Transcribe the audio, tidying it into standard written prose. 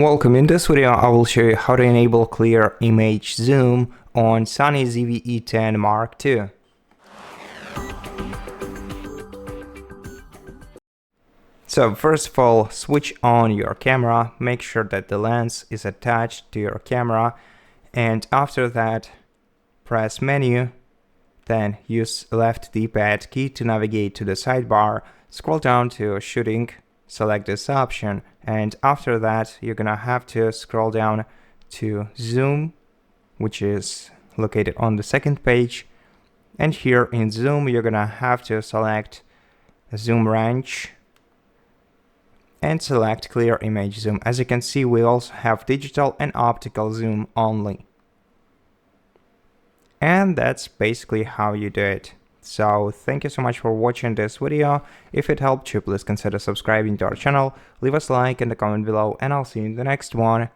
Welcome. In this video, I will show you how to enable clear image zoom on SONY ZV-E10 II. So first of all, switch on your camera, make sure that the lens is attached to your camera, and after that, press menu, then use left D-pad key to navigate to the sidebar, scroll down to shooting, select this option, and after that you're gonna have to scroll down to zoom, which is located on the second page, and here in zoom you're gonna have to select zoom range and select clear image zoom. As you can see, we also have digital and optical zoom only, and that's basically how you do it. So thank you so much for watching this video. If it helped you, please consider subscribing to our channel, leave us a like in the comment below, and I'll see you in the next one.